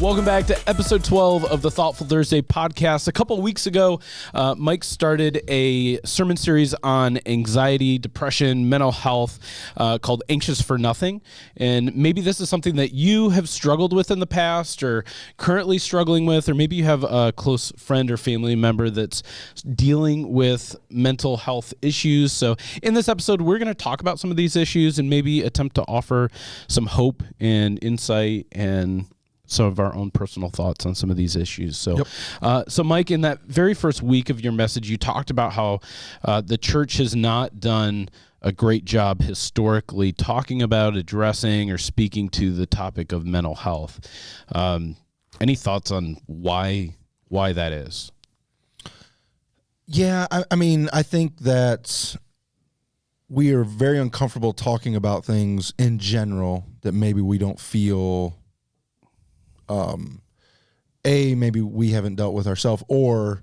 Welcome back to episode 12 of the Thoughtful Thursday podcast. A couple weeks ago, Mike started a sermon series on anxiety, depression, mental health called Anxious for Nothing. And maybe this is something that you have struggled with in the past or currently struggling with, or maybe you have a close friend or family member that's dealing with mental health issues. So in this episode, we're going to talk about some of these issues and maybe attempt to offer some hope and insight and some of our own personal thoughts on some of these issues. So, so Mike, in that very first week of your message, you talked about how the church has not done a great job historically talking about, addressing, or speaking to the topic of mental health. Any thoughts on why that is? Yeah, I mean, I think that we are very uncomfortable talking about things in general that maybe we don't feel maybe we haven't dealt with ourselves, or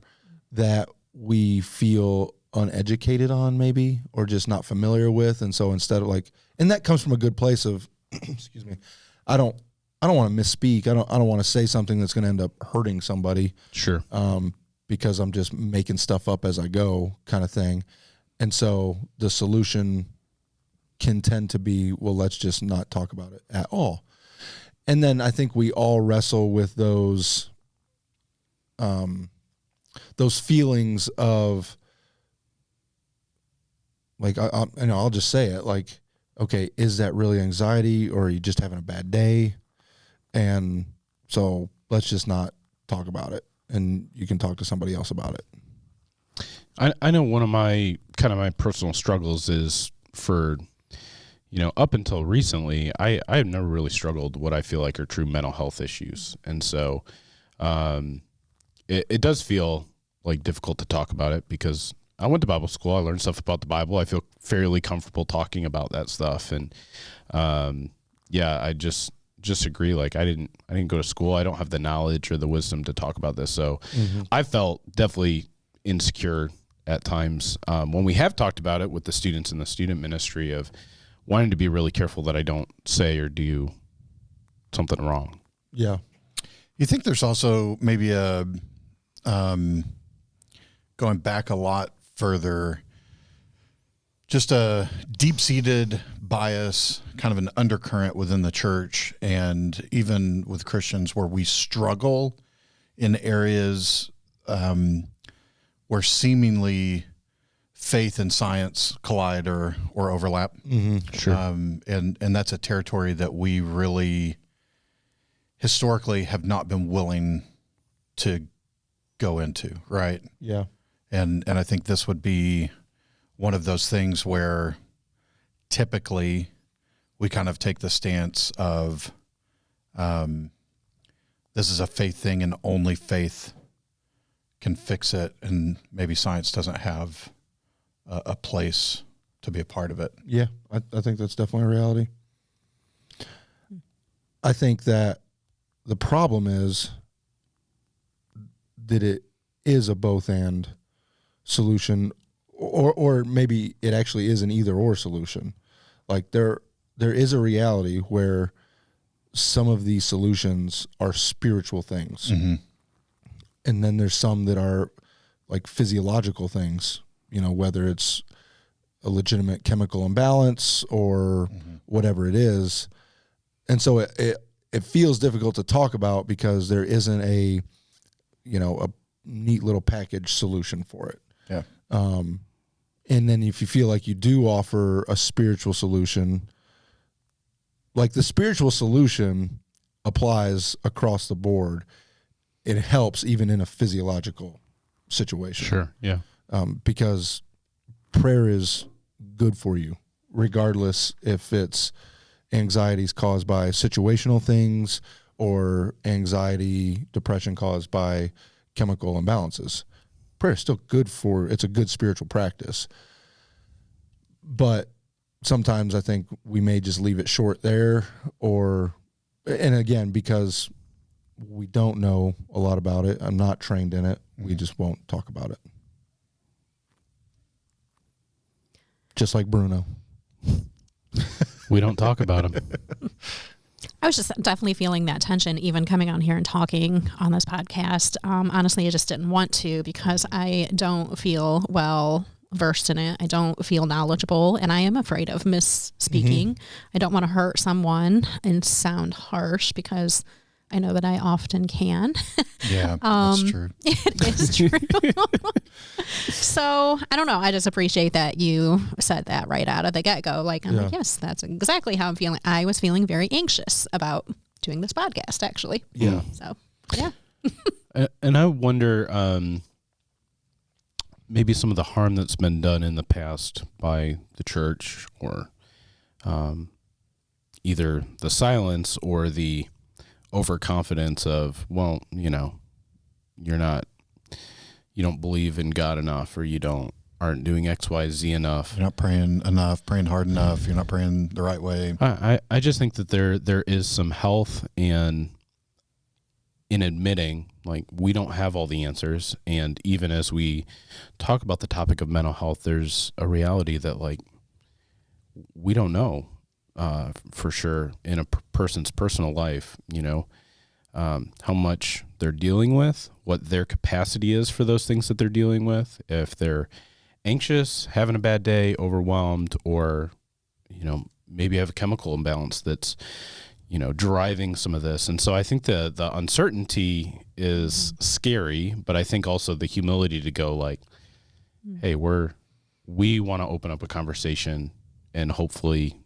that we feel uneducated on, maybe, or just not familiar with. And so instead of and that comes from a good place of, excuse me, I don't want to misspeak. I don't want to say something that's going to end up hurting somebody. Sure. Because I'm just making stuff up as I go, kind of thing. And so the solution can tend to be, well, let's just not talk about it at all. And then I think we all wrestle with those feelings of I'll just say it, okay, is that really anxiety, or are you just having a bad day? And so let's just not talk about it, and you can talk to somebody else about it. I know one of my personal struggles is for, up until recently, I have never really struggled what I feel like are true mental health issues. And so it does feel difficult to talk about it because I went to Bible school. I learned stuff about the Bible. I feel fairly comfortable talking about that stuff. And I just agree. I didn't go to school. I don't have the knowledge or the wisdom to talk about this. So I felt definitely insecure at times when we have talked about it with the students in the student ministry of wanting to be really careful that I don't say or do something wrong. Yeah. You think there's also maybe a going back a lot further, just a deep-seated bias, kind of an undercurrent within the church and even with Christians where we struggle in areas where seemingly faith and science collide or overlap. Mm-hmm. Sure. And that's a territory that we really historically have not been willing to go into, right? Yeah. And I think this would be one of those things where typically we kind of take the stance of this is a faith thing and only faith can fix it, and maybe science doesn't have a place to be a part of it. Yeah, I think that's definitely a reality. I think that the problem is that it is a both-and solution, or maybe it actually is an either-or solution. There is a reality where some of these solutions are spiritual things. Mm-hmm. And then there's some that are physiological things, whether it's a legitimate chemical imbalance or whatever it is. And so it feels difficult to talk about because there isn't a neat little package solution for it. Yeah. And then if you feel like you do offer a spiritual solution, the spiritual solution applies across the board. It helps even in a physiological situation. Sure. Yeah. Because prayer is good for you, regardless if it's anxieties caused by situational things or anxiety, depression caused by chemical imbalances. Prayer is still good it's a good spiritual practice. But sometimes I think we may just leave it short there, and again, because we don't know a lot about it, I'm not trained in it, we just won't talk about it. Just like Bruno. We don't talk about him. I was just definitely feeling that tension, even coming on here and talking on this podcast. Honestly, I just didn't want to because I don't feel well versed in it. I don't feel knowledgeable, and I am afraid of misspeaking. I don't want to hurt someone and sound harsh because I know that I often can. Yeah, that's true. It is true. So I don't know. I just appreciate that you said that right out of the get-go. Like, I'm like, yes, that's exactly how I'm feeling. I was feeling very anxious about doing this podcast, actually. Yeah. So, yeah. And I wonder, maybe some of the harm that's been done in the past by the church, or either the silence or the overconfidence of, well, you know, you don't believe in God enough, or you aren't doing X, Y, Z enough. You're not praying enough, praying hard enough. You're not praying the right way. I just think that there is some health in admitting, like, we don't have all the answers. And even as we talk about the topic of mental health, there's a reality that, like, we don't know for sure in a person's personal life, you know, how much they're dealing with, what their capacity is for those things that they're dealing with, if they're anxious, having a bad day, overwhelmed, or, you know, maybe have a chemical imbalance that's, you know, driving some of this. And so I think the uncertainty is scary, but I think also the humility to go, like, hey, we want to open up a conversation and hopefully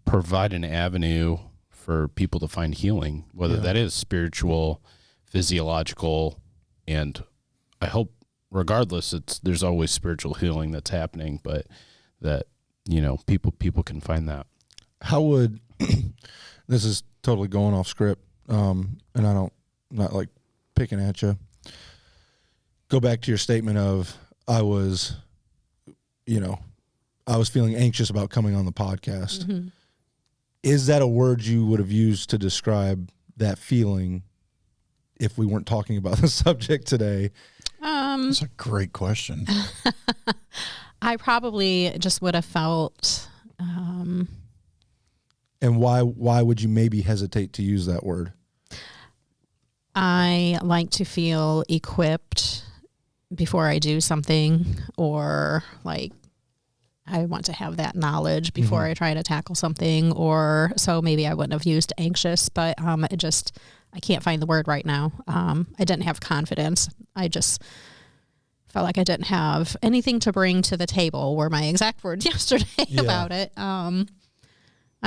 provide an avenue for people to find healing, whether that is spiritual, physiological, and I hope regardless, there's always spiritual healing that's happening, but that, you know, people can find that. How would this is totally going off script, and I'm not like picking at you. Go back to your statement of I was feeling anxious about coming on the podcast. Mm-hmm. Is that a word you would have used to describe that feeling if we weren't talking about the subject today? That's a great question. I probably just would have felt. And why would you maybe hesitate to use that word? I like to feel equipped before I do something, or like I want to have that knowledge before I try to tackle something, or so maybe I wouldn't have used anxious, but I can't find the word right now. I didn't have confidence. I just felt like I didn't have anything to bring to the table, were my exact words yesterday about it. I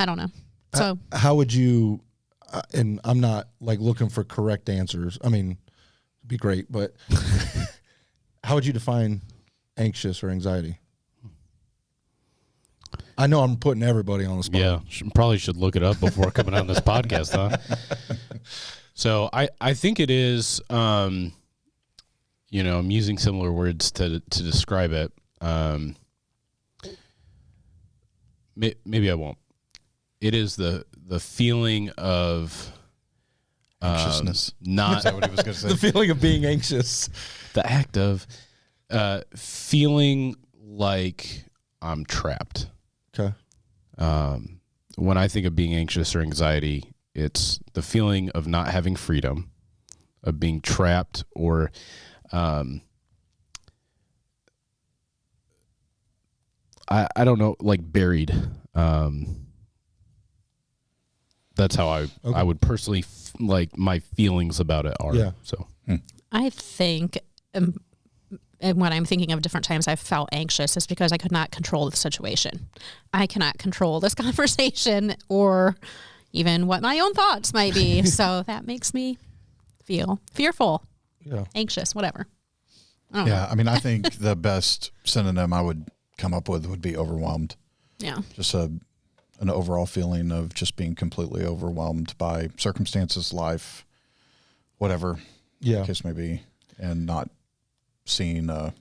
don't know. So how would you, and I'm not like looking for correct answers. I mean, it'd be great, but how would you define anxious or anxiety? I know I'm putting everybody on the spot. Yeah, probably should look it up before coming on this podcast, huh? So I think it is, you know, I'm using similar words to describe it. Maybe I won't. It is the feeling of Anxiousness. Not Is that what he was going to say? The feeling of being anxious. The act of feeling like I'm trapped. Okay. When I think of being anxious or anxiety, it's the feeling of not having freedom, of being trapped, or I don't know, like buried. That's how I would personally like my feelings about it are. Yeah. So I think, and when I'm thinking of different times I've felt anxious, is because I could not control the situation. I cannot control this conversation or even what my own thoughts might be. So that makes me feel fearful, anxious, whatever. I mean, I think the best synonym I would come up with would be overwhelmed. Yeah. Just an overall feeling of just being completely overwhelmed by circumstances, life, whatever the case may be, and not seeing a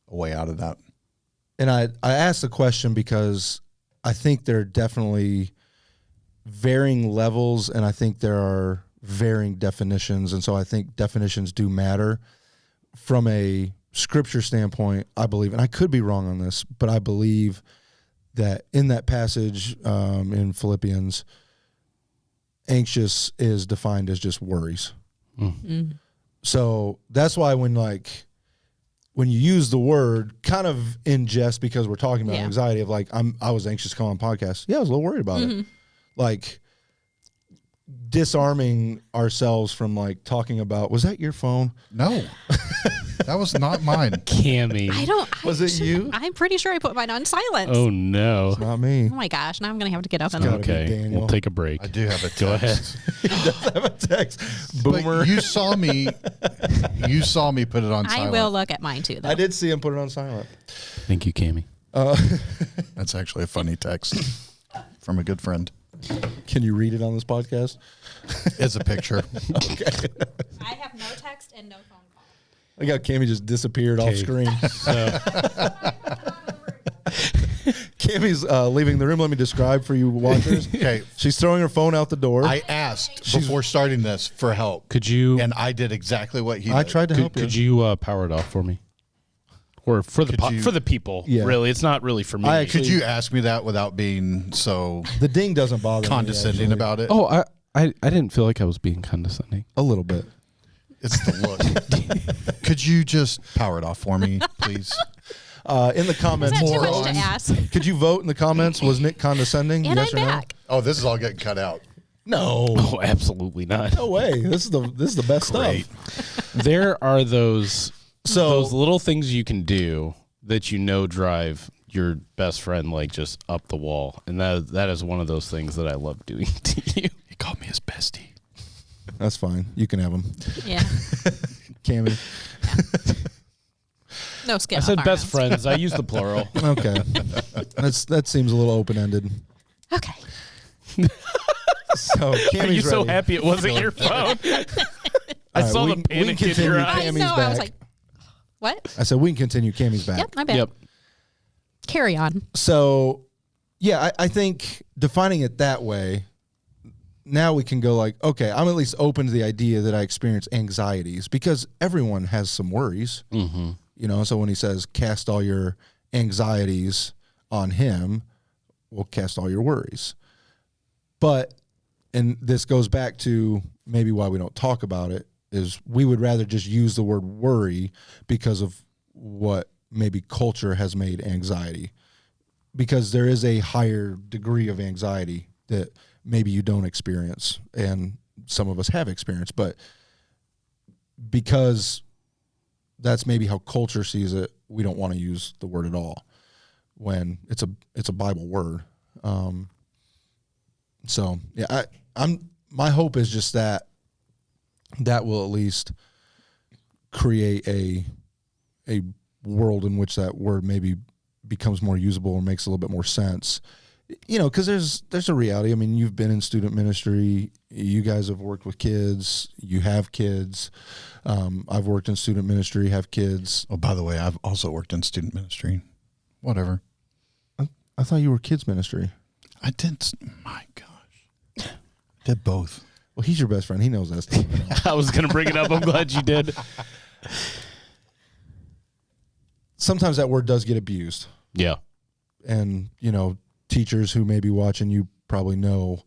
way out of that. And I asked the question because I think there are definitely varying levels, and I think there are varying definitions, and so I think definitions do matter. From a scripture standpoint, I believe, and I could be wrong on this, but I believe that in that passage in Philippians, anxious is defined as just worries. So that's why when you use the word kind of in jest, because we're talking about anxiety of like, I was anxious to come on podcast. Yeah, I was a little worried about it. Like disarming ourselves from like talking about, was that your phone? No, that was not mine. Cammie. Was it you? I'm pretty sure I put mine on silence. Oh, no. It's not me. Oh my gosh, now I'm going to have to get up and gotta Okay, be Daniel. we'll take a break. I do have a text. Go ahead. He does have a text. Boomer. But you saw me put it on silent. I will look at mine too, though. I did see him put it on silent. Thank you, Cammie. That's actually a funny text from a good friend. Can you read it on this podcast? It's a picture. Okay. I have no text and no phone call. I got Cammie just disappeared off screen. Cammie's leaving the room. Let me describe for you watchers. Okay. She's throwing her phone out the door. I asked before starting this for help. Could you? And I did exactly what he did. I tried to help you. Could you power it off for me? Or for the people? Yeah. Really, it's not really for me. Could you ask me that without being so The ding doesn't bother condescending me, about it? Oh, I didn't feel like I was being condescending. a little bit. It's the look. Could you just power it off for me, please? In the Is comments, that too much to ask? could you vote in the comments? Was Nick condescending? And yes I'm or back. Oh, this is all getting cut out. no? No. Oh, absolutely not. No way. This is the best Great. stuff. There are those little things you can do that drive your best friend like just up the wall, and that is one of those things that I love doing to you. He called me his bestie. That's fine. You can have him. Yeah. Cammie. No skin. I off said our best nose. friends. I used the plural. Okay. That seems a little open-ended. Okay. So Are Cammie's you so ready. happy it wasn't your phone? I All right, saw we the can panic in continue. your I eyes. I Cammie's know. I back. was like, what? I said we can continue. Cammie's back. Yep, I'm back. Yep. Carry on. So, yeah, I think defining it that way, now we can go like, okay, I'm at least open to the idea that I experience anxieties because everyone has some worries. Mm-hmm. You know, so when he says cast all your anxieties on him, well, cast all your worries. But, and this goes back to maybe why we don't talk about it, is we would rather just use the word worry because of what maybe culture has made anxiety. Because there is a higher degree of anxiety that maybe you don't experience, and some of us have experienced, but because that's maybe how culture sees it, we don't want to use the word at all when it's a Bible word. So yeah, my hope is just that will at least create a world in which that word maybe becomes more usable or makes a little bit more sense. You know, because there's a reality. I mean, you've been in student ministry. You guys have worked with kids. You have kids. I've worked in student ministry, have kids. Oh, by the way, I've also worked in student ministry. Whatever. I thought you were kids ministry. I did. My gosh. Did both. Well, he's your best friend. He knows that stuff. I was going to bring it up. I'm glad you did. Sometimes that word does get abused. Yeah. And, you know, teachers who may be watching, you probably know,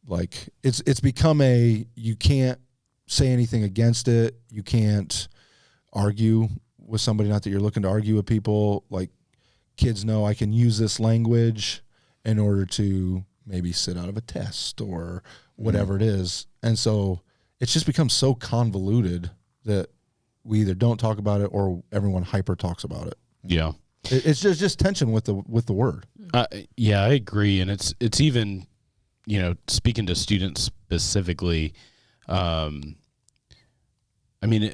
like, it's become you can't say anything against it. You can't argue with somebody, not that you're looking to argue with people. Like, kids know I can use this language in order to maybe sit out of a test or whatever it is. And so it's just become so convoluted that we either don't talk about it or everyone hyper talks about it. Yeah. It's just tension with the word. Yeah, I agree. And it's even, you know, speaking to students specifically, I mean,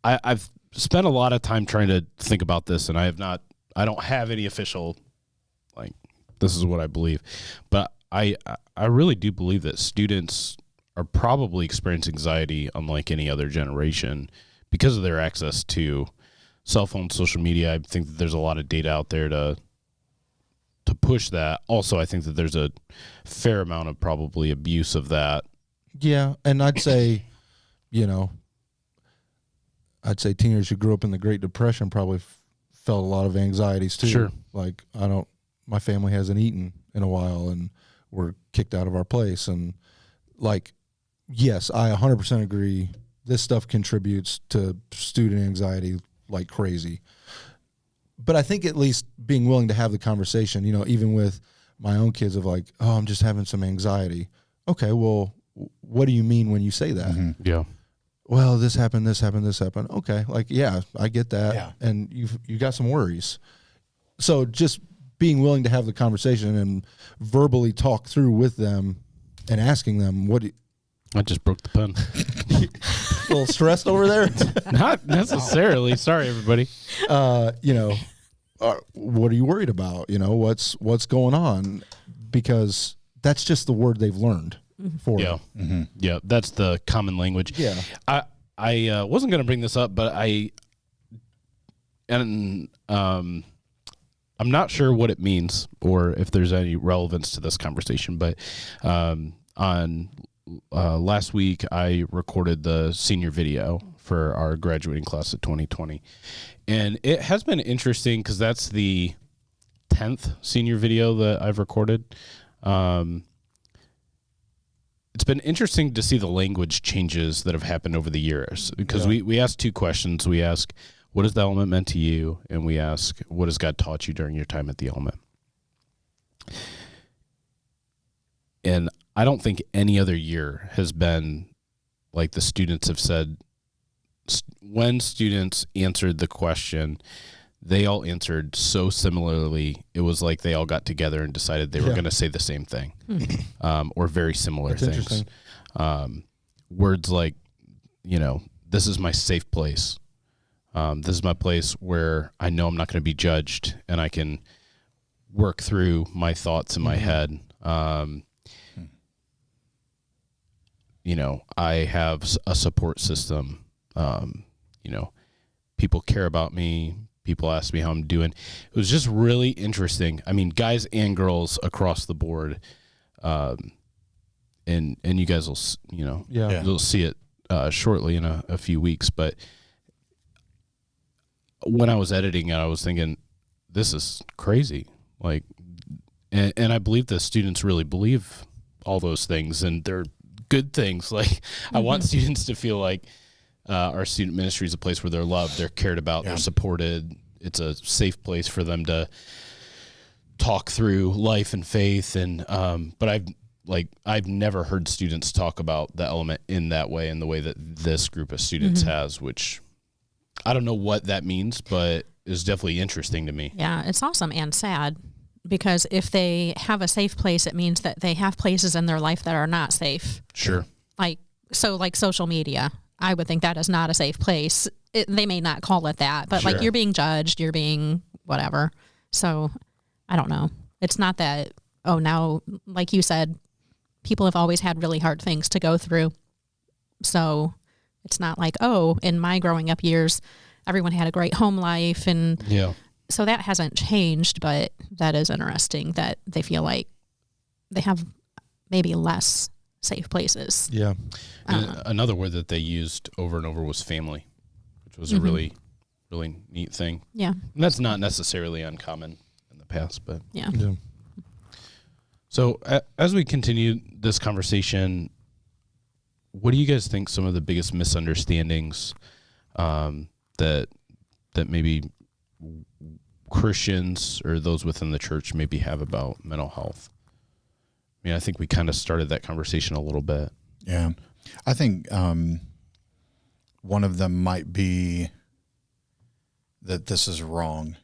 I've spent a lot of time trying to think about this, and I don't have any official, like, this is what I believe, but I really do believe that students are probably experiencing anxiety unlike any other generation because of their access to cell phones, social media. I think that there's a lot of data out there to push that. Also, I think that there's a fair amount of probably abuse of that. Yeah, and I'd say, you know, teenagers who grew up in the Great Depression probably felt a lot of anxieties too. Sure. Like, my family hasn't eaten in a while and we're kicked out of our place. And like, yes, I 100% agree. This stuff contributes to student anxiety like crazy. But I think at least being willing to have the conversation, you know, even with my own kids of like, oh, I'm just having some anxiety. Okay, well, what do you mean when you say that? Mm-hmm. Yeah. Well, this happened. Okay, like, yeah, I get that. Yeah. And you got some worries. So just being willing to have the conversation and verbally talk through with them and asking them, I just broke the pen. a little stressed over there? Not necessarily. Sorry, everybody. You know, what are you worried about? You know, what's going on? Because that's just the word they've learned for Yeah. them. Mm-hmm. Yeah, that's the common language. Yeah. I wasn't going to bring this up, but I'm not sure what it means or if there's any relevance to this conversation, but on last week I recorded the senior video for our graduating class of 2020, and it has been interesting because that's the 10th senior video that I've recorded. It's been interesting to see the language changes that have happened over the years because we asked two questions. We ask, what has the element meant to you? And we ask, what has God taught you during your time at the element? And I don't think any other year has been like the students have said, when students answered the question, they all answered so similarly. It was like they all got together and decided they were going to say the same thing, or very similar things. Words like, you know, this is my safe place. This is my place where I know I'm not going to be judged and I can work through my thoughts in my head. You know, I have a support system. You know, people care about me. People ask me how I'm doing. It was just really interesting. I mean, guys and girls across the board. And you guys will, you know, you'll see it shortly in a few weeks. But when I was editing it, I was thinking, this is crazy. Like, and I believe the students really believe all those things, and they're good things. Like, I want students to feel like our student ministry is a place where they're loved, they're cared about, they're supported. It's a safe place for them to talk through life and faith. And but I've never heard students talk about the element in that way, in the way that this group of students has, which I don't know what that means, but is definitely interesting to me. Yeah, it's awesome and sad, because if they have a safe place, it means that they have places in their life that are not safe. Sure. Like social media, I would think that is not a safe place. They may not call it that, but like, you're being judged, you're being whatever. So I don't know. It's not that, now, like you said, people have always had really hard things to go through. So it's not like, in my growing up years, everyone had a great home life. And so that hasn't changed, but that is interesting that they feel like they have maybe less safe places. Yeah. Another word that they used over and over was family, which was a really, really neat thing. Yeah. And that's not necessarily uncommon in the past, but yeah. So as we continue this conversation, what do you guys think some of the biggest misunderstandings that maybe Christians or those within the church maybe have about mental health? I mean, I think we kind of started that conversation a little bit. Yeah. I think one of them might be that this is wrong,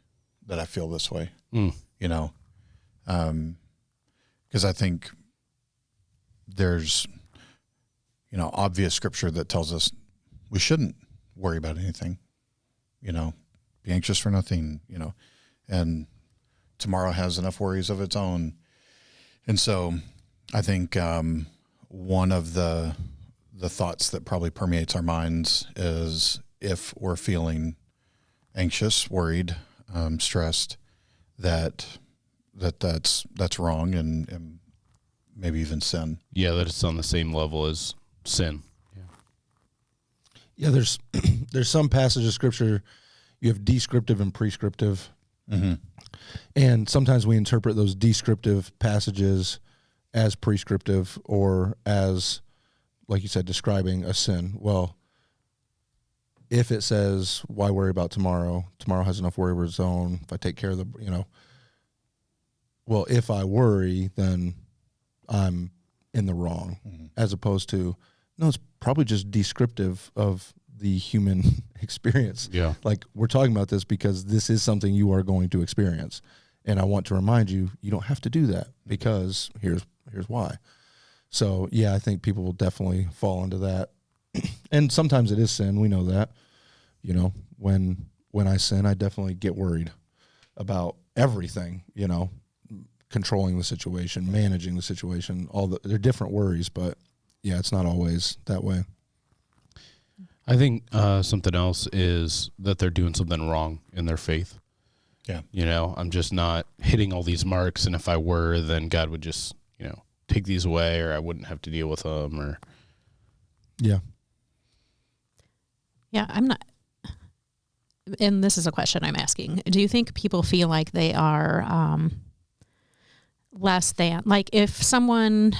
that I feel this way, you know, because I think there's, you know, obvious scripture that tells us we shouldn't worry about anything, you know, be anxious for nothing, you know, and tomorrow has enough worries of its own. And so I think one of the thoughts that probably permeates our minds is, if we're feeling anxious, worried, stressed, that's wrong and maybe even sin. Yeah, that it's on the same level as sin. Yeah, there's some passage of scripture, you have descriptive and prescriptive. And sometimes we interpret those descriptive passages as prescriptive or as, like you said, describing a sin. Well, if it says, why worry about tomorrow? Tomorrow has enough worry of its own. If I take care of well, if I worry, then I'm in the wrong, as opposed to, no, it's probably just descriptive of the human experience. Yeah. Like, we're talking about this because this is something you are going to experience. And I want to remind you, you don't have to do that because here's why. So, yeah, I think people will definitely fall into that. And sometimes it is sin. We know that. When I sin, I definitely get worried about everything, controlling the situation, managing the situation, they're different worries, but yeah, it's not always that way. I think something else is that they're doing something wrong in their faith. Yeah. I'm just not hitting all these marks, and if I were, then God would just, take these away, or I wouldn't have to deal with them, or. Yeah. Yeah, I'm not. And this is a question I'm asking. Do you think people feel like they are less than, like if someone,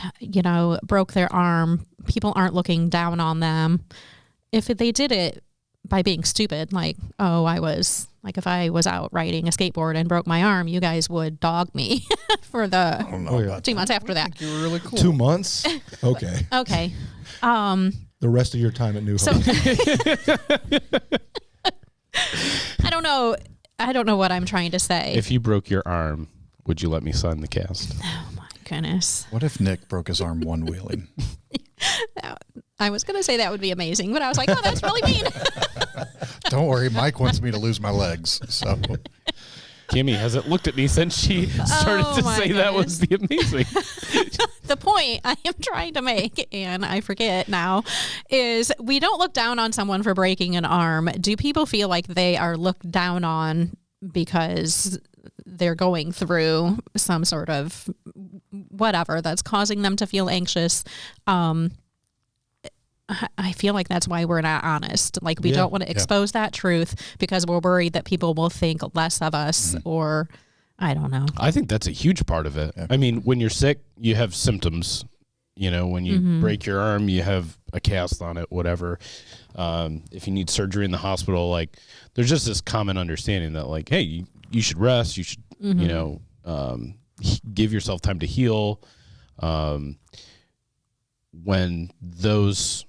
broke their arm, people aren't looking down on them. If they did it by being stupid, like, if I was out riding a skateboard and broke my arm, you guys would dog me for the 2 months after that. You were really cool. 2 months? Okay. Okay. The rest of your time at New Hope. I don't know what I'm trying to say. If you broke your arm, would you let me sign the cast? Oh my goodness. What if Nik broke his arm one wheeling? I was going to say that would be amazing, but I was like, oh, that's really mean. Don't worry, Mike wants me to lose my legs. So Cammie hasn't looked at me since she started to say that would be amazing. The point I am trying to make, and I forget now, is we don't look down on someone for breaking an arm. Do people feel like they are looked down on because they're going through some sort of whatever that's causing them to feel anxious? I feel like that's why we're not honest. Like, we don't want to expose that truth because we're worried that people will think less of us, or I don't know. I think that's a huge part of it. Yeah. I mean, when you're sick, you have symptoms. When you break your arm, you have a cast on it, whatever. If you need surgery in the hospital, like, there's just this common understanding that, like, hey, you should rest. You should, give yourself time to heal. When those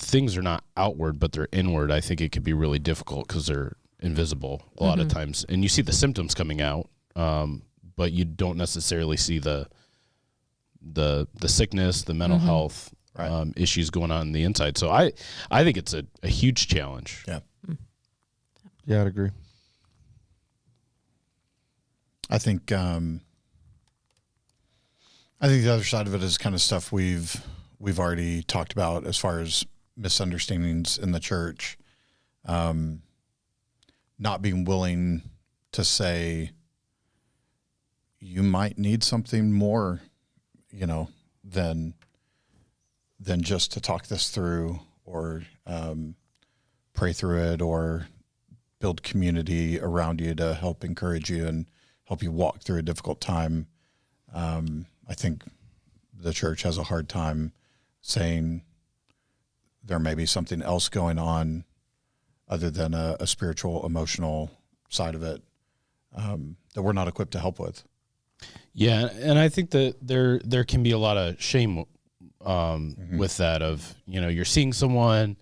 things are not outward, but they're inward, I think it could be really difficult because they're invisible a lot of times. And you see the symptoms coming out, but you don't necessarily see the sickness, the mental health issues going on in the inside. So I think it's a huge challenge. Yeah. Yeah, I'd agree. I think the other side of it is kind of stuff we've already talked about as far as misunderstandings in the church, not being willing to say you might need something more, than just to talk this through or pray through it or build community around you to help encourage you and help you walk through a difficult time. I think the church has a hard time saying there may be something else going on other than a spiritual, emotional side of it that we're not equipped to help with. Yeah, and I think that there can be a lot of shame with that of, you're seeing someone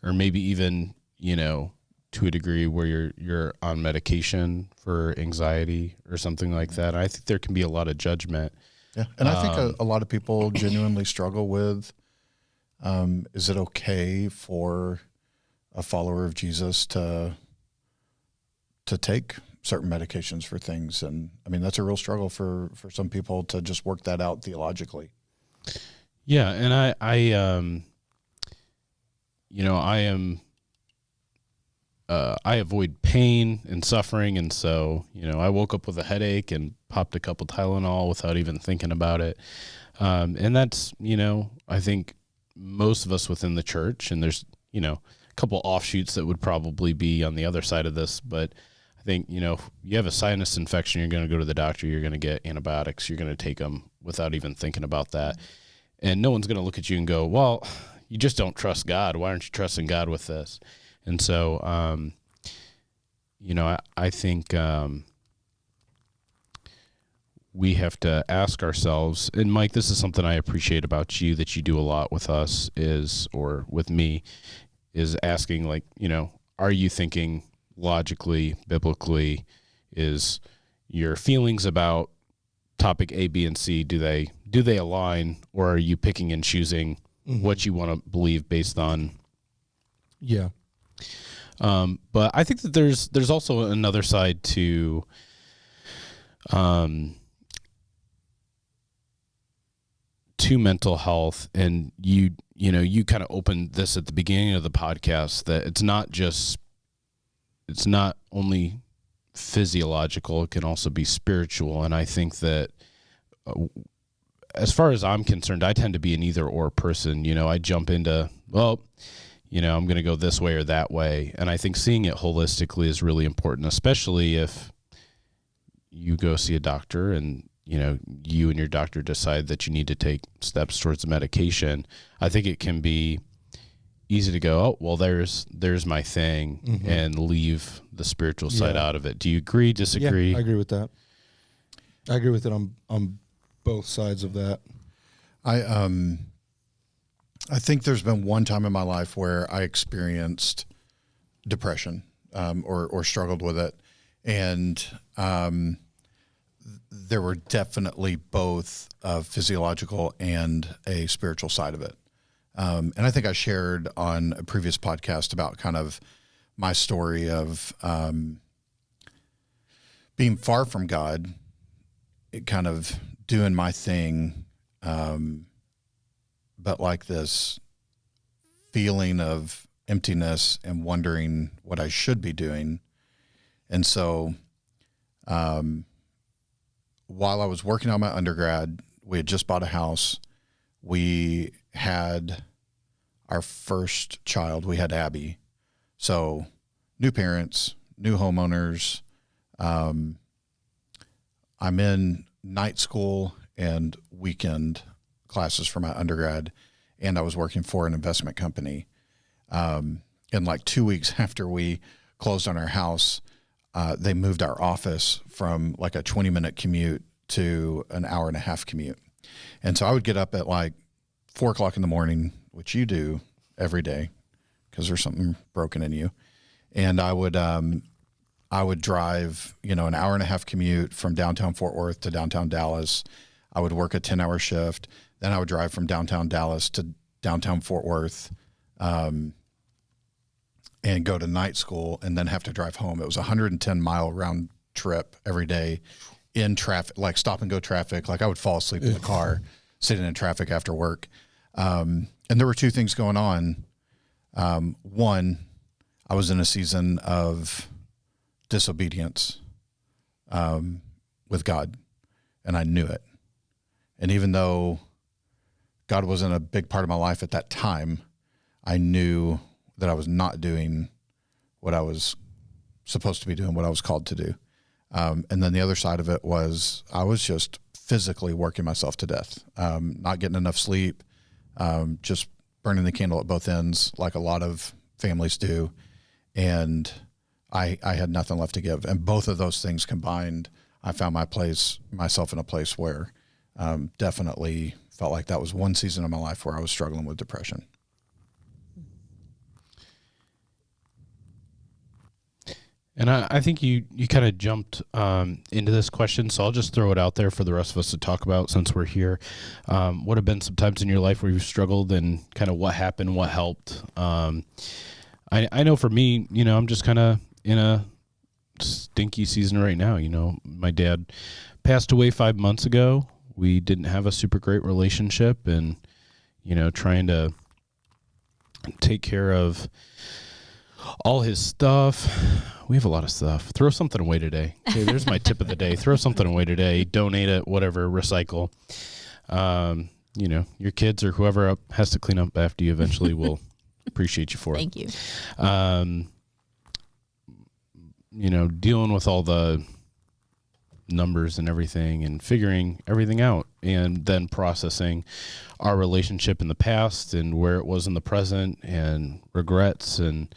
or maybe even, to a degree where you're on medication for anxiety or something like that. I think there can be a lot of judgment. Yeah, and I think a lot of people genuinely struggle with, is it okay for a follower of Jesus to take certain medications for things? And I mean, that's a real struggle for some people to just work that out theologically. Yeah, and I avoid pain and suffering, and so, I woke up with a headache and popped a couple Tylenol without even thinking about it. And that's, I think most of us within the church, and there's, a couple offshoots that would probably be on the other side of this, but I I think, if you have a sinus infection, you're going to go to the doctor, you're going to get antibiotics, you're going to take them without even thinking about that. And no one's going to look at you and go, well, you just don't trust God. Why aren't you trusting God with this? And so, I think we have to ask ourselves, and Mike, this is something I appreciate about you that you do a lot with us or with me, is asking, like, are you thinking logically, biblically? Is your feelings about topic A, B, and C, do they align, or are you picking and choosing what you want to believe based on? Yeah. But I think that there's also another side to mental health, and you kind of opened this at the beginning of the podcast, that it's not only physiological, it can also be spiritual. And I think that as far as I'm concerned, I tend to be an either or person. I jump into, I'm going to go this way or that way. And I think seeing it holistically is really important, especially if you go see a doctor and, you and your doctor decide that you need to take steps towards medication. I think it can be easy to go, oh, well, there's my thing, and leave the spiritual side out of it. Do you agree, disagree? Yeah, I agree with that. I agree with it on both sides of that. I think there's been one time in my life where I experienced depression, or struggled with it. And, there were definitely both a physiological and a spiritual side of it. And I think I shared on a previous podcast about kind of my story of being far from God, kind of doing my thing, but like this feeling of emptiness and wondering what I should be doing. And so while I was working on my undergrad, we had just bought a house. We had our first child. We had Abby. So new parents, new homeowners. I'm in night school and weekend classes for my undergrad, and I was working for an investment company. And like 2 weeks after we closed on our house, they moved our office from like a 20-minute commute to an hour-and-a-half commute. And so I would get up at like 4 o'clock in the morning, which you do every day because there's something broken in you. And I would drive, an hour-and-a-half commute from downtown Fort Worth to downtown Dallas. I would work a 10-hour shift. Then I would drive from downtown Dallas to downtown Fort Worth, and go to night school, and then have to drive home. It was a 110-mile round trip every day in traffic, like stop and go traffic. Like I would fall asleep in the car sitting in traffic after work. And there were two things going on. One, I was in a season of disobedience with God, and I knew it. And even though God wasn't a big part of my life at that time, I knew that I was not doing what I was supposed to be doing, what I was called to do. And then the other side of it was I was just physically working myself to death, not getting enough sleep, just burning the candle at both ends like a lot of families do. And I had nothing left to give. And both of those things combined, I found myself in a place where definitely felt like that was one season of my life where I was struggling with depression. And I think you kind of jumped into this question, so I'll just throw it out there for the rest of us to talk about since we're here. What have been some times in your life where you've struggled, and kind of what happened, what helped? I know for me, I'm just kind of in a stinky season right now. My dad passed away 5 months ago. We didn't have a super great relationship, and, trying to take care of all his stuff. We have a lot of stuff. Throw something away today. Okay, there's my tip of the day. Throw something away today. Donate it, whatever, recycle. Your kids or whoever has to clean up after you eventually will appreciate you for it. Thank you. dealing with all the numbers and everything and figuring everything out, and then processing our relationship in the past and where it was in the present and regrets. And,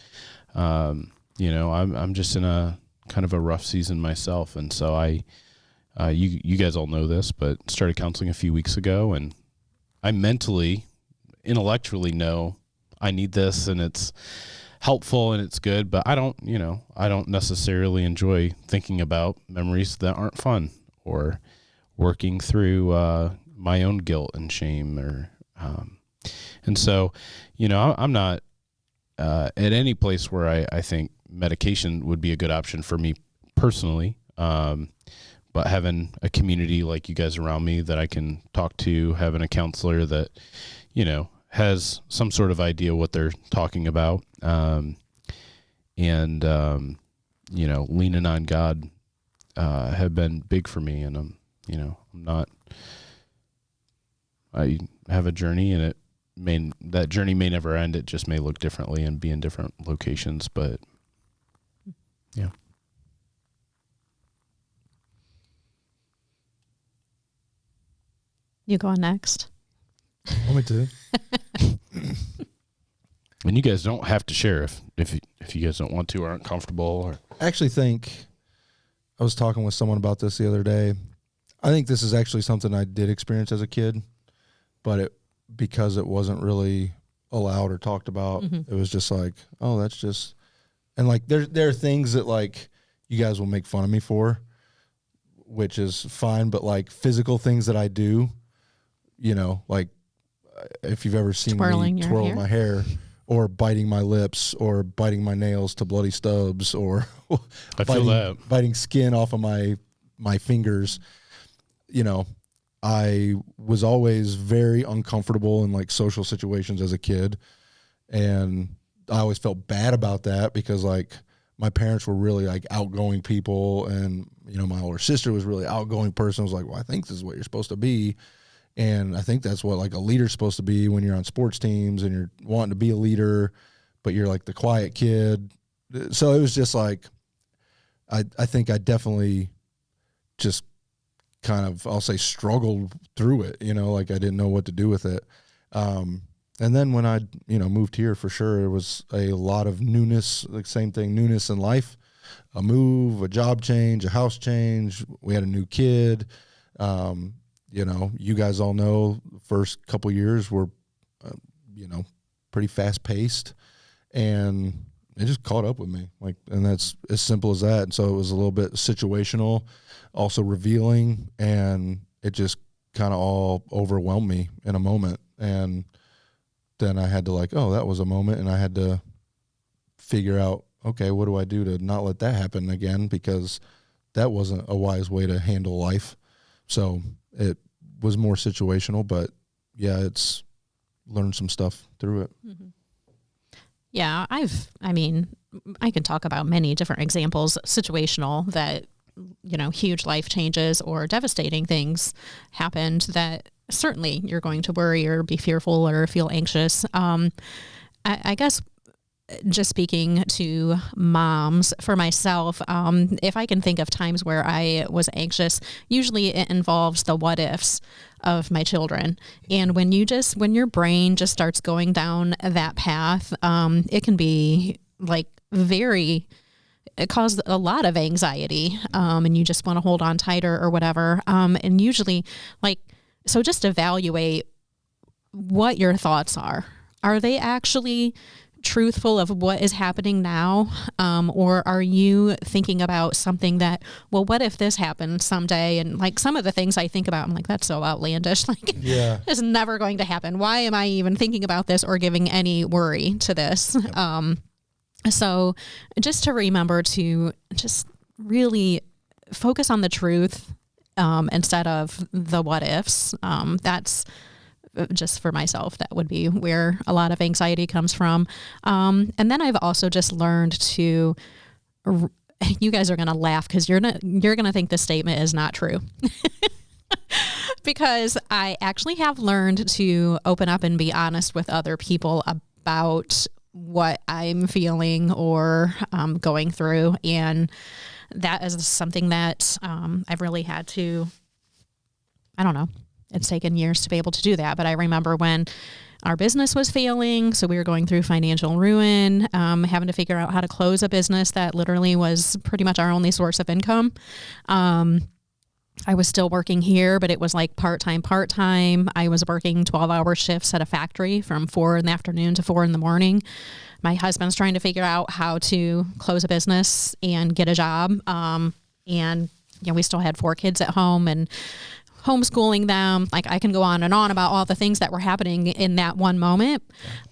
I'm just in a kind of a rough season myself. And so you guys all know this, but started counseling a few weeks ago, and I intellectually know I need this, and it's helpful and it's good, but I don't necessarily enjoy thinking about memories that aren't fun, or working through my own guilt and shame, and so, I'm not at any place where I think medication would be a good option for me personally. But having a community like you guys around me that I can talk to, having a counselor that, has some sort of idea what they're talking about, leaning on God have been big for me. And I have a journey, and that journey may never end. It just may look differently and be in different locations, but yeah. You go on next. Want me to? And you guys don't have to share if you guys don't want to or aren't comfortable. Or I actually think I was talking with someone about this the other day. I think this is actually something I did experience as a kid, but because it wasn't really allowed or talked about, it was just like, oh, that's just, and like there are things that like you guys will make fun of me for, which is fine, but like physical things that I do, like if you've ever seen me twirl my hair, or biting my lips, or biting my nails to bloody stubs, or biting skin off of my fingers, I was always very uncomfortable in like social situations as a kid, and I always felt bad about that because like my parents were really like outgoing people, and my older sister was really outgoing person. I was like, well, I think this is what you're supposed to be. And I think that's what like a leader's supposed to be when you're on sports teams and you're wanting to be a leader, but you're like the quiet kid. So it was just like, I think I definitely just kind of, I'll say, struggled through it, like I didn't know what to do with it. And then when I, moved here, for sure, there was a lot of newness, like same thing, newness in life, a move, a job change, a house change. We had a new kid. You guys all know the first couple years were, pretty fast paced, and it just caught up with me. And that's as simple as that. And so it was a little bit situational, also revealing, and it just kind of all overwhelmed me in a moment. And then I had to that was a moment, and I had to figure out, okay, what do I do to not let that happen again? Because that wasn't a wise way to handle life. So it was more situational, but yeah, it's learned some stuff through it. Mm-hmm. Yeah, I can talk about many different examples, situational, that, huge life changes or devastating things happened that certainly you're going to worry or be fearful or feel anxious. I guess just speaking to moms for myself, if I can think of times where I was anxious, usually it involves the what ifs of my children. And when your brain just starts going down that path, it can be it caused a lot of anxiety, and you just want to hold on tighter or whatever. And usually so just evaluate what your thoughts are. Are they actually truthful of what is happening now? Or are you thinking about something that, well, what if this happened someday? And some of the things I think about, I'm like, that's so outlandish. Yeah, it's never going to happen. Why am I even thinking about this or giving any worry to this? Yep. So just to remember to just really focus on the truth, instead of the what ifs. That's just for myself, that would be where a lot of anxiety comes from. And then I've also just learned to, you guys are going to laugh because you're going to think this statement is not true. Because I actually have learned to open up and be honest with other people about what I'm feeling or going through. And that is something that I've really had to, I don't know, it's taken years to be able to do that. But I remember when our business was failing, so we were going through financial ruin, having to figure out how to close a business that literally was pretty much our only source of income. I was still working here, but it was like part-time. I was working 12-hour shifts at a factory from 4 in the afternoon to 4 in the morning. My husband's trying to figure out how to close a business and get a job. And we still had 4 kids at home and homeschooling them. Like, I can go on and on about all the things that were happening in that one moment.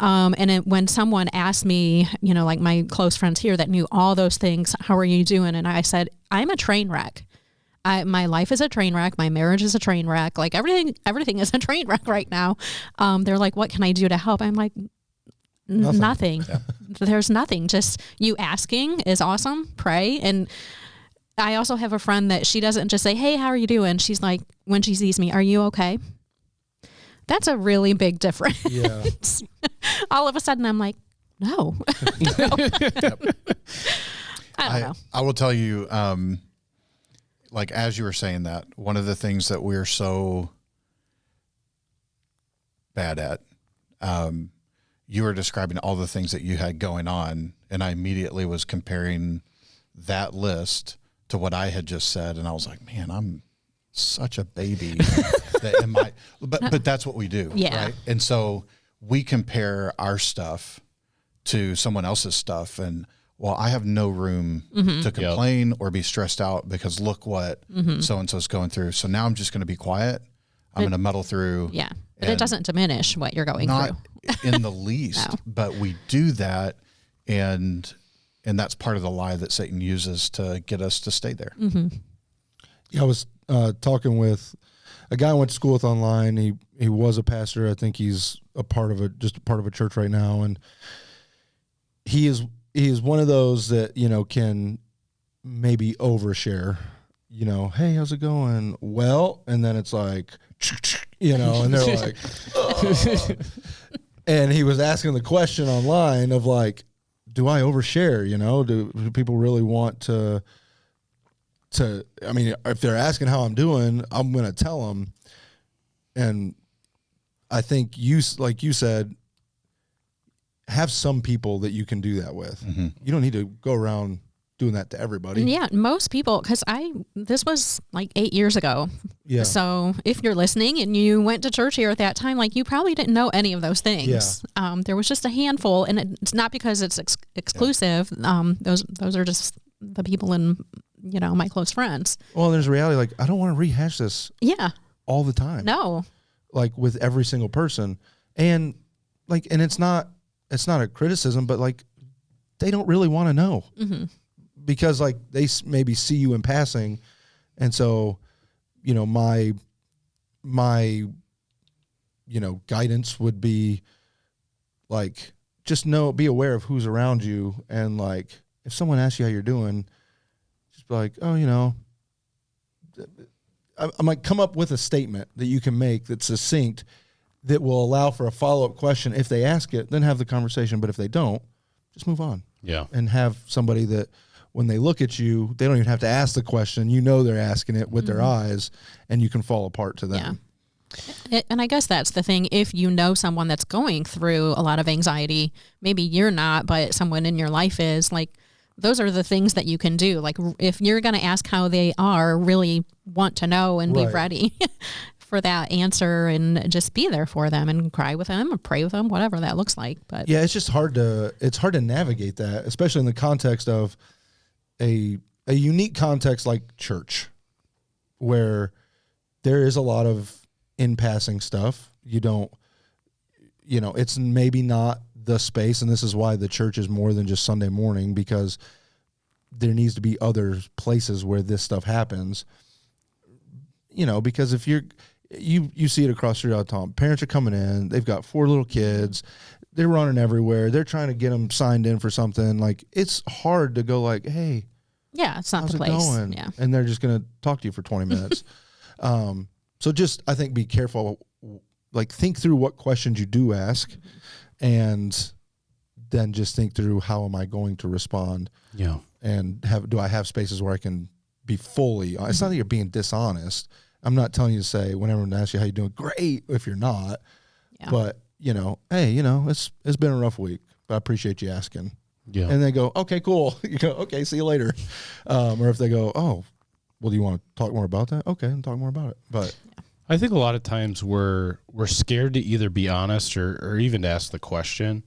When someone asked me, like my close friends here that knew all those things, how are you doing? And I said, I'm a train wreck. My life is a train wreck. My marriage is a train wreck. Like, everything is a train wreck right now. They're like, what can I do to help? I'm like, nothing. Yeah. There's nothing. Just you asking is awesome. Pray. And I also have a friend that she doesn't just say, hey, how are you doing? She's like, when she sees me, are you okay? That's a really big difference. Yeah. All of a sudden I'm like, no. Yep. I don't know. I will tell you, like, as you were saying that, one of the things that we're so bad at, you were describing all the things that you had going on, and I immediately was comparing that list to what I had just said, and I was like, man, I'm such a baby. But that's what we do, yeah. Right? And so we compare our stuff to someone else's stuff, and well, I have no room to complain or be stressed out because look what so-and-so's going through. So now I'm just going to be quiet. I'm going to muddle through. Yeah. But it doesn't diminish what you're going through. In the least, no. But we do that. And that's part of the lie that Satan uses to get us to stay there. Mm-hmm. Yeah, I was talking with a guy I went to school with online. He was a pastor. I think he's just a part of a church right now. And he is one of those that, can maybe overshare, hey, how's it going? Well, and then it's like, and they're like, oh. And he was asking the question online of like, do I overshare? Do people really want to, I mean, if they're asking how I'm doing, I'm going to tell them. And I think like you said, have some people that you can do that with. Mm-hmm. You don't need to go around doing that to everybody. Yeah, most people, because this was like 8 years ago. Yeah. So if you're listening and you went to church here at that time, like, you probably didn't know any of those things. Yeah. There was just a handful, and it's not because it's exclusive. Yeah. Those are just the people in, my close friends. Well, there's a reality, like, I don't want to rehash this. Yeah. All the time. No. Like, with every single person. And it's not a criticism, but like, they don't really want to know. Mm-hmm. Because like, they maybe see you in passing. And so, my guidance would be like, just be aware of who's around you. And like, if someone asks you how you're doing, just be like, oh, I might come up with a statement that you can make that's succinct, that will allow for a follow-up question. If they ask it, then have the conversation. But if they don't, just move on. Yeah. And have somebody that when they look at you, they don't even have to ask the question. They're asking it with their eyes, and you can fall apart to them. Yeah. And I guess that's the thing. If you know someone that's going through a lot of anxiety, maybe you're not, but someone in your life is, like, those are the things that you can do. Like, if you're going to ask how they are, really want to know and be ready for that answer, and just be there for them and cry with them or pray with them, whatever that looks like. But yeah, it's just hard to navigate that, especially in the context of a unique context like church, where there is a lot of in passing stuff. It's maybe not the space, and this is why the church is more than just Sunday morning, because there needs to be other places where this stuff happens. Because if you see it across the street all the time. Parents are coming in, they've got 4 little kids, they're running everywhere, they're trying to get them signed in for something. Like, it's hard to go like, hey, yeah, it's not how's the it place. Going? Yeah. And they're just going to talk to you for 20 minutes. So just, I think, be careful, like, think through what questions you do ask, and then just think through how am I going to respond? Yeah. And do I have spaces where I can be fully, it's not that you're being dishonest. I'm not telling you to say, when everyone asks you how you doing, great, if you're not, but hey, it's been a rough week, but I appreciate you asking. Yeah. And they go, okay, cool. You go, okay, see you later. Or if they go, oh, well, do you want to talk more about that? Okay, I'll talk more about it. But I think a lot of times we're scared to either be honest or even to ask the question.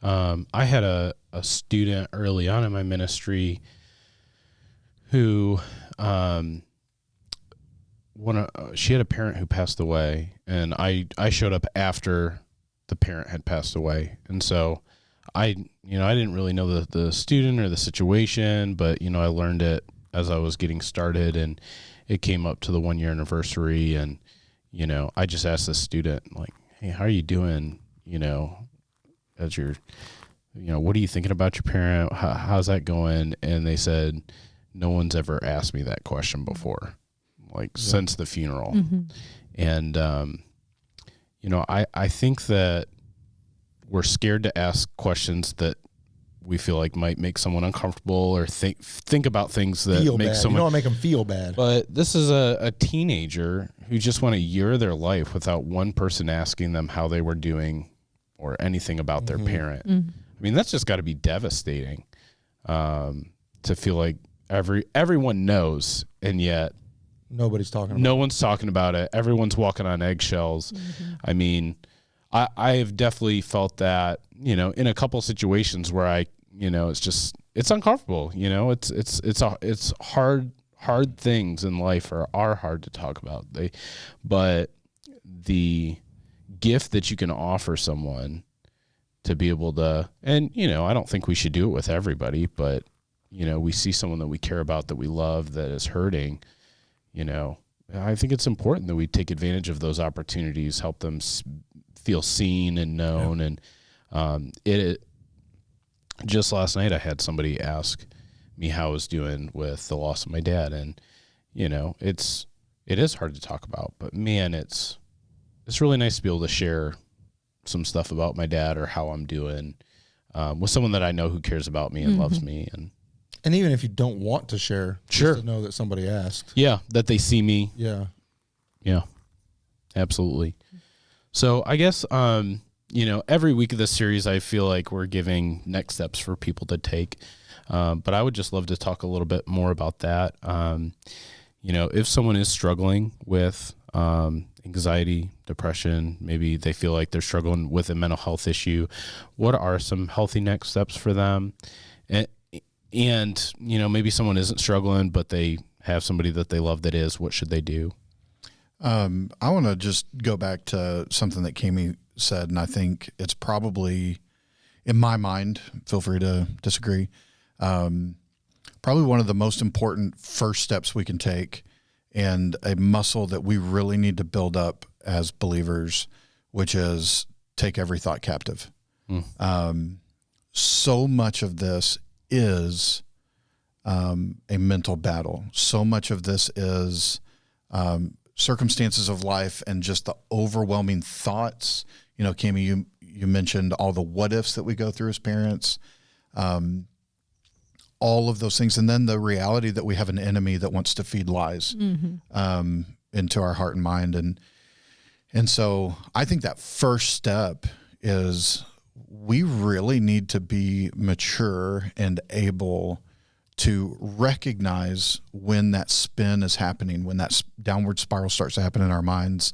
I had a student early on in my ministry who she had a parent who passed away, and I showed up after the parent had passed away. And so I didn't really know the student or the situation, but, I learned it as I was getting started, and it came up to the 1 year anniversary. And, I just asked the student, like, hey, how are you doing? As you're, what are you thinking about your parent? How's that going? And they said, no one's ever asked me that question before, since the funeral. Mm-hmm. And, I think that we're scared to ask questions that we feel like might make someone uncomfortable, or think about things that feel make bad. someone. You don't want to make them feel bad. But this is a teenager who just went a year of their life without one person asking them how they were doing or anything about their parent. Mm-hmm. I mean, that's just got to be devastating, to feel like everyone knows, and yet Nobody's talking about no one's talking about it. Everyone's walking on eggshells. Mm-hmm. I mean, I have definitely felt that, in a couple situations where it's uncomfortable. It's hard things in life are hard to talk about. But the gift that you can offer someone to be able to, and, I don't think we should do it with everybody, but, we see someone that we care about, that we love, that is hurting, I think it's important that we take advantage of those opportunities, help them feel seen and known. Yeah. And it just last night I had somebody ask me how I was doing with the loss of my dad, and it is hard to talk about, but man, it's really nice to be able to share some stuff about my dad or how I'm doing with someone that I know who cares about me and loves me. And even if you don't want to share, sure, just to know that somebody asked. Yeah, that they see me. Yeah. Yeah, absolutely. So I guess, every week of this series, I feel like we're giving next steps for people to take. But I would just love to talk a little bit more about that. If someone is struggling with anxiety, depression, maybe they feel like they're struggling with a mental health issue, what are some healthy next steps for them? And maybe someone isn't struggling, but they have somebody that they love that is. What should they do? I want to just go back to something that Cammie said, and I think it's probably, in my mind, feel free to disagree, probably one of the most important first steps we can take, and a muscle that we really need to build up as believers, which is take every thought captive. So much of this is a mental battle. So much of this is circumstances of life and just the overwhelming thoughts. Cammie, you mentioned all the what ifs that we go through as parents, all of those things. And then the reality that we have an enemy that wants to feed lies into our heart and mind. And so I think that first step is we really need to be mature and able to recognize when that spin is happening, when that downward spiral starts to happen in our minds.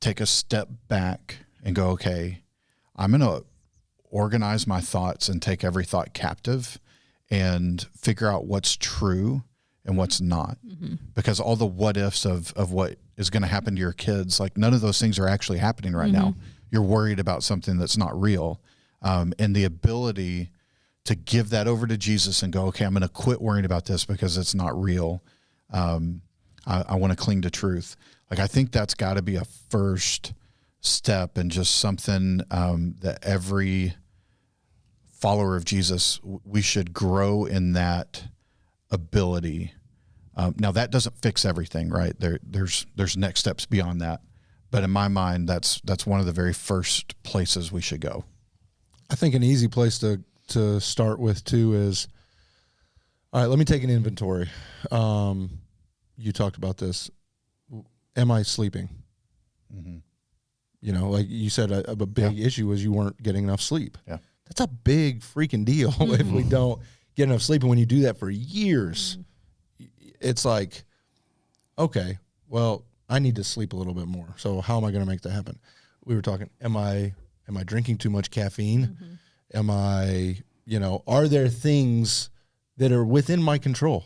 Take a step back and go, okay, I'm going to organize my thoughts and take every thought captive and figure out what's true and what's not. Because all the what ifs of what is going to happen to your kids, like none of those things are actually happening right now. You're worried about something that's not real. And the ability to give that over to Jesus and go, okay, I'm going to quit worrying about this because it's not real. I want to cling to truth. Like, I think that's got to be a first step, and just something that every follower of Jesus, we should grow in that ability. Now, that doesn't fix everything, right? There's next steps beyond that. But in my mind, that's one of the very first places we should go. I think an easy place to start with too is, all right, let me take an inventory. You talked about this. Am I sleeping? Mm-hmm. You know, like you said, a big issue was you weren't getting enough sleep. Yeah. That's a big freaking deal if we don't get enough sleep. And when you do that for years, it's like, okay, well, I need to sleep a little bit more. So how am I going to make that happen? We were talking, am I drinking too much caffeine? Am I, are there things that are within my control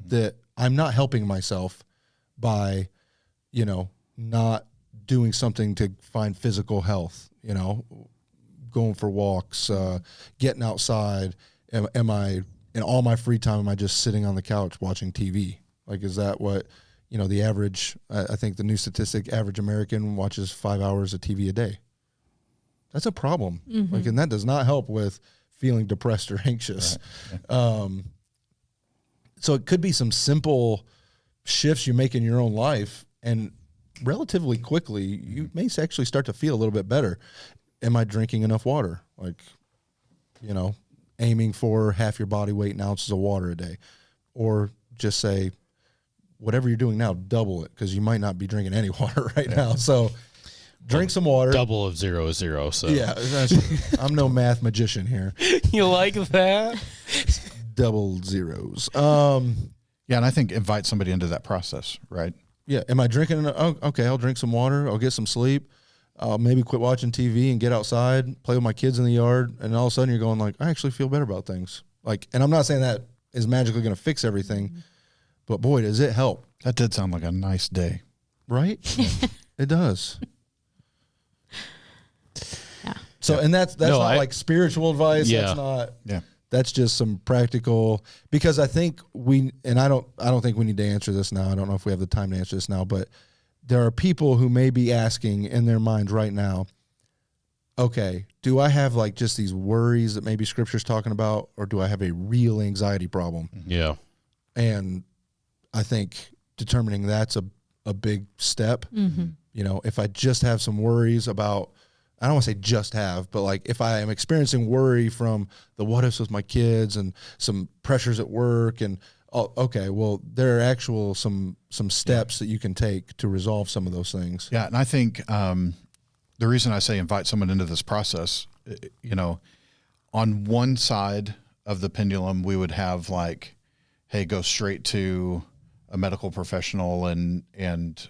that I'm not helping myself by, not doing something to find physical health, going for walks, getting outside. Am I, in all my free time, am I just sitting on the couch watching TV? Like, is that what, the average, I think the new statistic, average American watches 5 hours of TV a day. That's a problem. Like, and that does not help with feeling depressed or anxious. Right. So it could be some simple shifts you make in your own life, and relatively quickly, you may actually start to feel a little bit better. Am I drinking enough water? Like, aiming for half your body weight in ounces of water a day. Or just say, whatever you're doing now, double it, because you might not be drinking any water right now. So drink some water. Double of 0 is 0. So yeah, I'm no math magician here. You like that? Double zeros. Yeah, and I think invite somebody into that process, right? Yeah. Am I drinking? Okay, I'll drink some water. I'll get some sleep. I'll maybe quit watching TV and get outside, play with my kids in the yard, and all of a sudden you're going like, I actually feel better about things. Like, and I'm not saying that is magically going to fix everything, but boy, does it help. That did sound like a nice day. Right? It does. Yeah. So, and that's not like spiritual advice. Yeah. That's not. Yeah. That's just some practical, because I think I don't think we need to answer this now. I don't know if we have the time to answer this now, but there are people who may be asking in their minds right now, okay, do I have like just these worries that maybe Scripture's talking about, or do I have a real anxiety problem? Yeah. And I think determining that's a big step. If I just have some worries about, I don't want to say just have, but like if I am experiencing worry from the what ifs with my kids and some pressures at work, and okay, well, there are actual some steps that you can take to resolve some of those things. Yeah, and I think the reason I say invite someone into this process, on one side of the pendulum, we would have like, hey, go straight to a medical professional and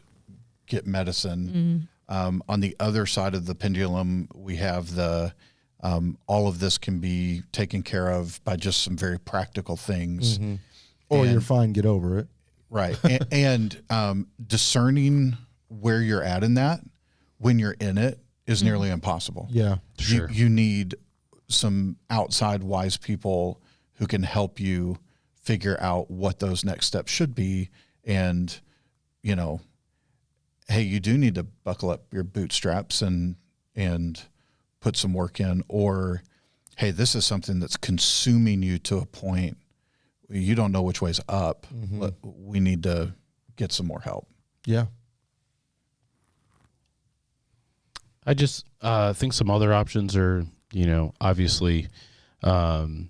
get medicine. On the other side of the pendulum, we have the all of this can be taken care of by just some very practical things. Or you're fine, get over it. Right. and discerning where you're at in that when you're in it is nearly impossible. Yeah. Sure. You need some outside wise people who can help you figure out what those next steps should be. And, hey, you do need to buckle up your bootstraps and put some work in, or, hey, this is something that's consuming you to a point where you don't know which way's up. We need to get some more help. Yeah. I just think some other options are, obviously, bringing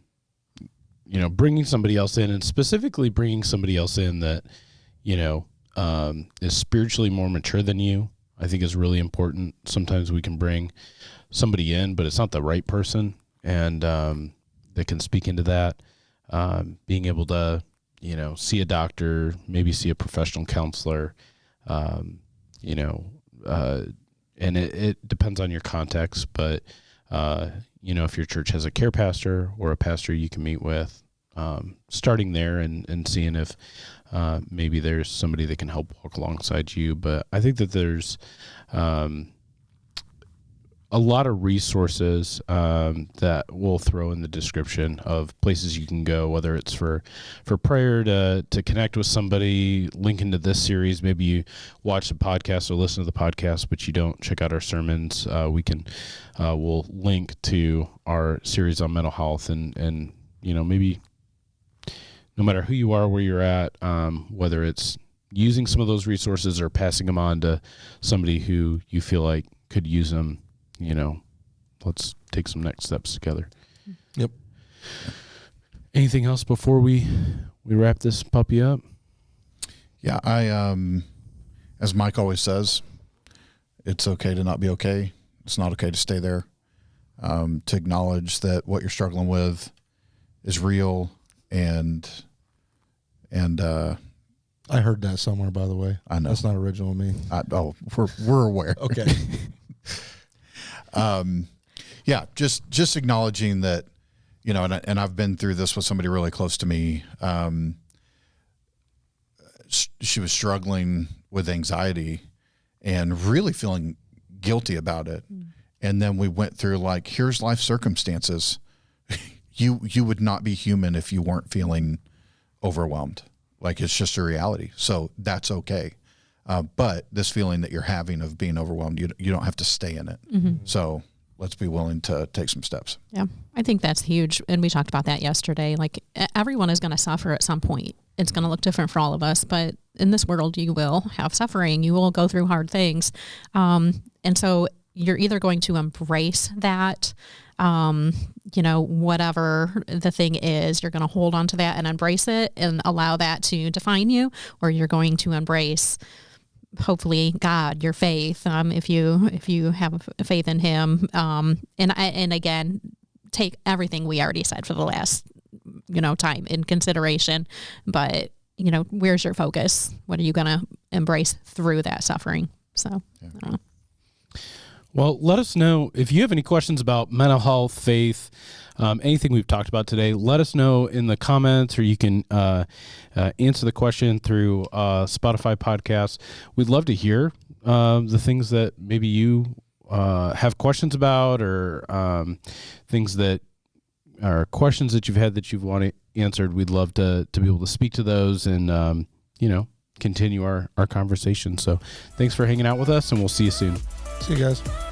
somebody else in, and specifically bringing somebody else in that, is spiritually more mature than you, I think is really important. Sometimes we can bring somebody in, but it's not the right person, and they can speak into that. Being able to, see a doctor, maybe see a professional counselor, and it depends on your context, but, if your church has a care pastor or a pastor you can meet with, starting there and seeing if maybe there's somebody that can help walk alongside you. But I think that there's a lot of resources that we'll throw in the description of places you can go, whether it's for prayer, to connect with somebody, link into this series. Maybe you watch the podcast or listen to the podcast, but you don't check out our sermons. We'll link to our series on mental health, and maybe no matter who you are, where you're at, whether it's using some of those resources or passing them on to somebody who you feel like could use them, let's take some next steps together. Yep. Anything else before we wrap this puppy up? Yeah, I as Mike always says, it's okay to not be okay. It's not okay to stay there. To acknowledge that what you're struggling with is real, and I heard that somewhere, by the way. I know that's not original to me. We're aware. Okay. Yeah, just acknowledging that, you know, and I've been through this with somebody really close to me. She was struggling with anxiety and really feeling guilty about it. And then we went through, like, here's life circumstances. You would not be human if you weren't feeling overwhelmed. Like, it's just a reality. So that's okay. But this feeling that you're having of being overwhelmed, you don't have to stay in it. So let's be willing to take some steps. Yeah, I think that's huge. And we talked about that yesterday. Like, everyone is going to suffer at some point. It's going to look different for all of us, but in this world, you will have suffering. You will go through hard things. And so you're either going to embrace that, you know, whatever the thing is, you're going to hold on to that and embrace it and allow that to define you, or you're going to embrace, hopefully, God, your faith, if you have faith in Him, and again, take everything we already said for the last, you know, time in consideration. But, you know, where's your focus? What are you going to embrace through that suffering? So, Yeah. I don't know. Well, let us know if you have any questions about mental health, faith, anything we've talked about today. Let us know in the comments, or you can answer the question through Spotify podcasts. We'd love to hear the things that maybe you have questions about, or things that are questions that you've had that you've wanted answered. We'd love to be able to speak to those and, you know, continue our conversation. So thanks for hanging out with us, and we'll see you soon. See you guys.